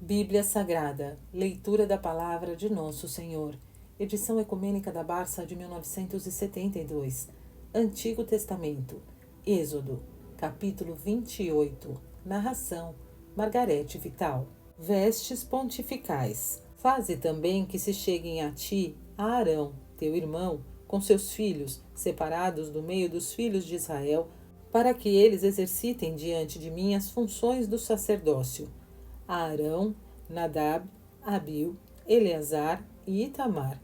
Bíblia Sagrada, leitura da Palavra de Nosso Senhor, edição ecumênica da Barça de 1972, Antigo Testamento, Êxodo, capítulo 28, narração, Margarete Vital. Vestes pontificais. Faze também que se cheguem a ti Arão, teu irmão, com seus filhos, separados do meio dos filhos de Israel, para que eles exercitem diante de mim as funções do sacerdócio. Arão, Nadab, Abiú, Eleazar e Itamar.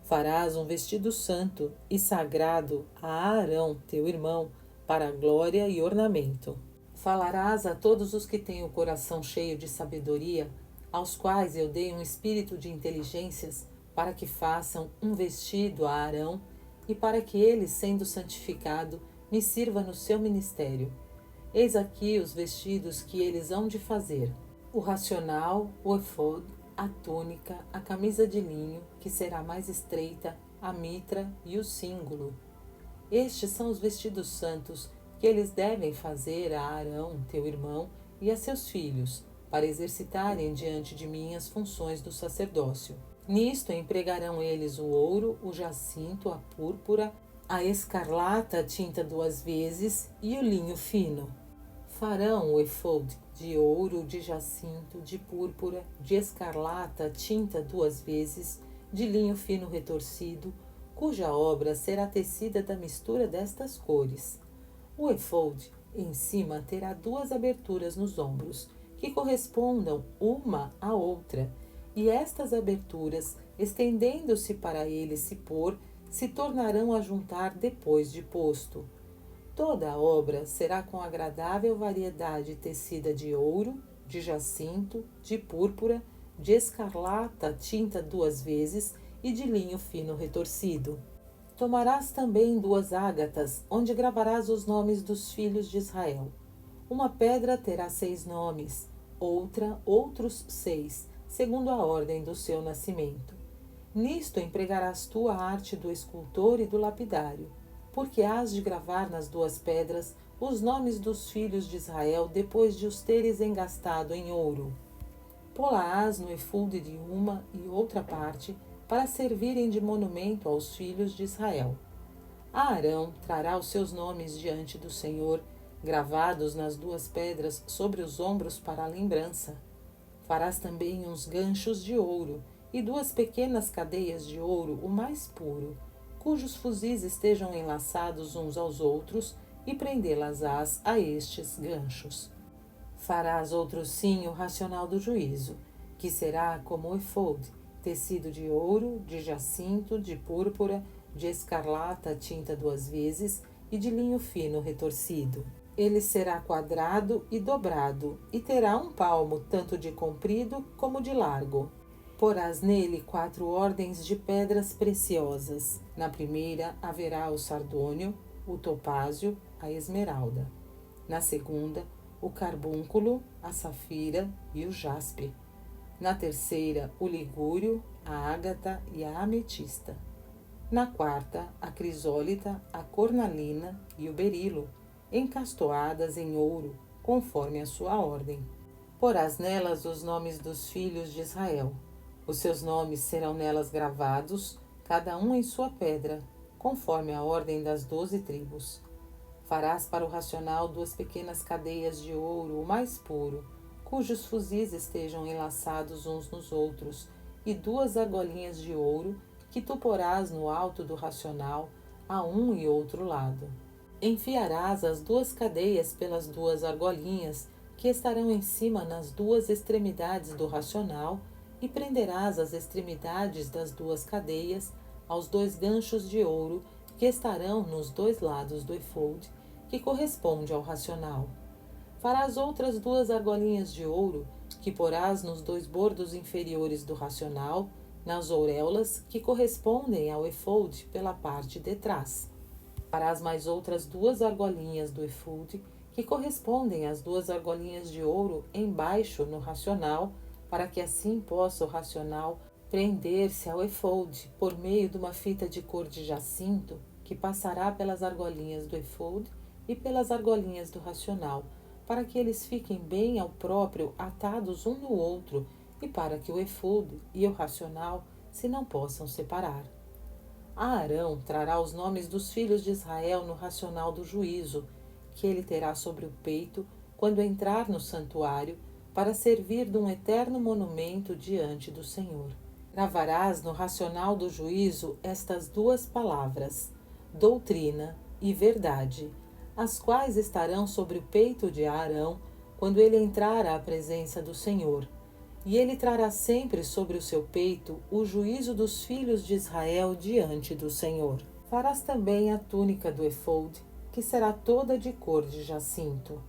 Farás um vestido santo e sagrado a Arão, teu irmão, para glória e ornamento. Falarás a todos os que têm o coração cheio de sabedoria, aos quais eu dei um espírito de inteligências, para que façam um vestido a Arão e para que ele, sendo santificado, me sirva no seu ministério. Eis aqui os vestidos que eles hão de fazer: o racional, o efod, a túnica, a camisa de linho, que será mais estreita, a mitra e o cíngulo. Estes são os vestidos santos que eles devem fazer a Arão, teu irmão, e a seus filhos, para exercitarem diante de mim as funções do sacerdócio. Nisto empregarão eles o ouro, o jacinto, a púrpura, a escarlata tinta 2 vezes e o linho fino. Farão o efod de ouro, de jacinto, de púrpura, de escarlata tinta 2 vezes, de linho fino retorcido, cuja obra será tecida da mistura destas cores. O efod em cima terá 2 aberturas nos ombros, que correspondam uma à outra, e estas aberturas, estendendo-se para ele se pôr, se tornarão a juntar depois de posto. Toda a obra será com agradável variedade tecida de ouro, de jacinto, de púrpura, de escarlata tinta 2 vezes e de linho fino retorcido. Tomarás também 2 ágatas, onde gravarás os nomes dos filhos de Israel. Uma pedra terá 6 nomes, outra outros 6, segundo a ordem do seu nascimento. Nisto empregarás tu a arte do escultor e do lapidário, porque hás de gravar nas 2 pedras os nomes dos filhos de Israel depois de os teres engastado em ouro. Pô-la-ás no efude de uma e outra parte, para servirem de monumento aos filhos de Israel. Arão trará os seus nomes diante do Senhor, gravados nas 2 pedras sobre os ombros para a lembrança. Farás também uns ganchos de ouro e 2 pequenas cadeias de ouro, o mais puro, cujos fuzis estejam enlaçados uns aos outros, e prendê-las-ás a estes ganchos. Farás outro cinho racional do juízo, que será como o efod, tecido de ouro, de jacinto, de púrpura, de escarlata tinta 2 vezes e de linho fino retorcido. Ele será quadrado e dobrado, e terá 1 palmo tanto de comprido como de largo. Porás nele 4 ordens de pedras preciosas. Na primeira haverá o sardônio, o topázio, a esmeralda. Na segunda, o carbúnculo, a safira e o jaspe. Na terceira, o ligúrio, a ágata e a ametista. Na quarta, a crisólita, a cornalina e o berilo, encastoadas em ouro, conforme a sua ordem. Porás nelas os nomes dos filhos de Israel. Os seus nomes serão nelas gravados, cada um em sua pedra, conforme a ordem das 12 tribos. Farás para o racional 2 pequenas cadeias de ouro, o mais puro, cujos fuzis estejam enlaçados uns nos outros, e 2 argolinhas de ouro, que tu porás no alto do racional, a um e outro lado. Enfiarás as 2 cadeias pelas 2 argolinhas, que estarão em cima nas 2 extremidades do racional, e prenderás as extremidades das 2 cadeias aos 2 ganchos de ouro que estarão nos 2 lados do efod, que corresponde ao racional. Farás outras 2 argolinhas de ouro, que porás nos 2 bordos inferiores do racional, nas auréolas que correspondem ao efod pela parte de trás. Farás mais outras 2 argolinhas do efod, que correspondem às 2 argolinhas de ouro embaixo no racional, para que assim possa o racional prender-se ao efod por meio de uma fita de cor de jacinto, que passará pelas argolinhas do efod e pelas argolinhas do racional, para que eles fiquem bem ao próprio atados um no outro e para que o efude e o racional se não possam separar. Arão trará os nomes dos filhos de Israel no racional do juízo, que ele terá sobre o peito quando entrar no santuário, para servir de um eterno monumento diante do Senhor. Gravarás no racional do juízo estas duas palavras, doutrina e verdade, as quais estarão sobre o peito de Arão quando ele entrar à presença do Senhor. E ele trará sempre sobre o seu peito o juízo dos filhos de Israel diante do Senhor. Farás também a túnica do efode, que será toda de cor de jacinto.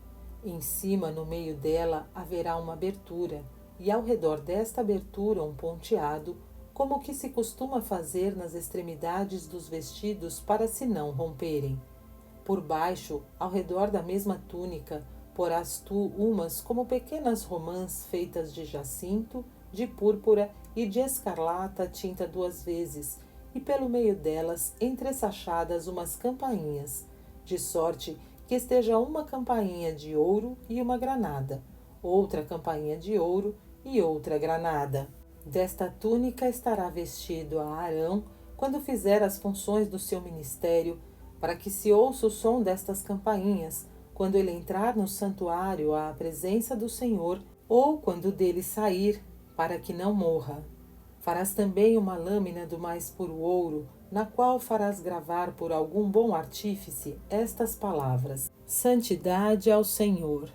Em cima, no meio dela, haverá uma abertura, e ao redor desta abertura um ponteado, como o que se costuma fazer nas extremidades dos vestidos para se não romperem. Por baixo, ao redor da mesma túnica, porás tu umas como pequenas romãs feitas de jacinto, de púrpura e de escarlata tinta 2 vezes, e pelo meio delas entresachadas umas campainhas, de sorte que esteja uma campainha de ouro e uma granada, outra campainha de ouro e outra granada. Desta túnica estará vestido a Arão quando fizer as funções do seu ministério, para que se ouça o som destas campainhas, quando ele entrar no santuário à presença do Senhor, ou quando dele sair, para que não morra. Farás também uma lâmina do mais puro ouro, na qual farás gravar por algum bom artífice estas palavras: Santidade ao Senhor.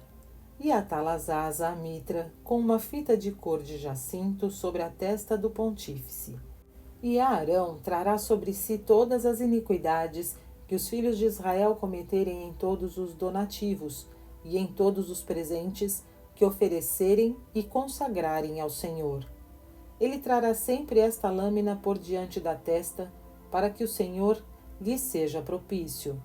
E atalazás a mitra com uma fita de cor de jacinto sobre a testa do pontífice. E Arão trará sobre si todas as iniquidades que os filhos de Israel cometerem em todos os donativos e em todos os presentes que oferecerem e consagrarem ao Senhor. Ele trará sempre esta lâmina por diante da testa, para que o Senhor lhe seja propício.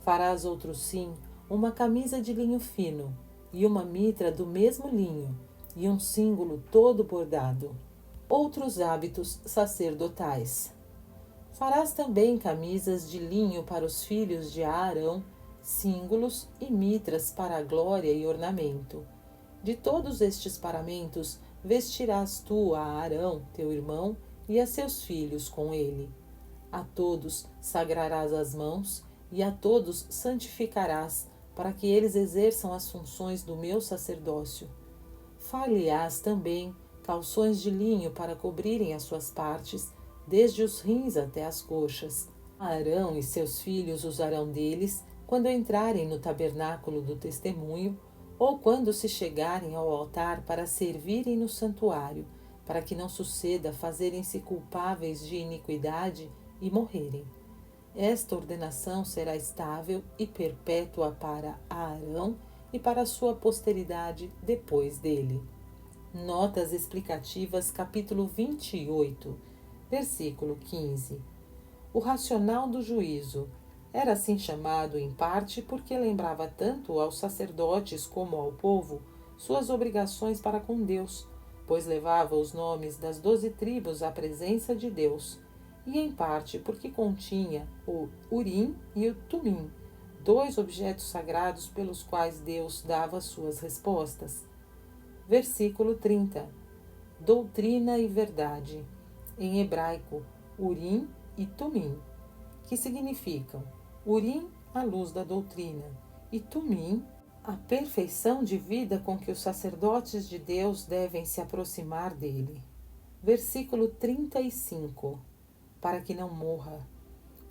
Farás outro sim uma camisa de linho fino, e uma mitra do mesmo linho, e um símbolo todo bordado. Outros hábitos sacerdotais. Farás também camisas de linho para os filhos de Arão, símbolos e mitras para a glória e ornamento. De todos estes paramentos vestirás tu a Arão, teu irmão, e a seus filhos com ele. A todos sagrarás as mãos, e a todos santificarás, para que eles exerçam as funções do meu sacerdócio. Far-lhe-ás também calções de linho para cobrirem as suas partes, desde os rins até as coxas. Arão e seus filhos usarão deles quando entrarem no tabernáculo do testemunho, ou quando se chegarem ao altar para servirem no santuário, para que não suceda fazerem-se culpáveis de iniquidade e morrerem. Esta ordenação será estável e perpétua para Arão e para a sua posteridade depois dele. Notas explicativas, capítulo 28, versículo 15. O racional do juízo era assim chamado em parte porque lembrava tanto aos sacerdotes como ao povo suas obrigações para com Deus, pois levava os nomes das 12 tribos à presença de Deus, e em parte porque continha o Urim e o Tumim, 2 objetos sagrados pelos quais Deus dava suas respostas. Versículo 30. Doutrina e verdade. Em hebraico, Urim e Tumim, que significam Urim, a luz da doutrina, e Tumim, a perfeição de vida com que os sacerdotes de Deus devem se aproximar dele. Versículo 35. Para que não morra.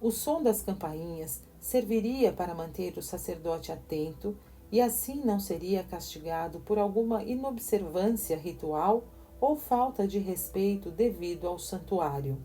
O som das campainhas serviria para manter o sacerdote atento e assim não seria castigado por alguma inobservância ritual ou falta de respeito devido ao santuário.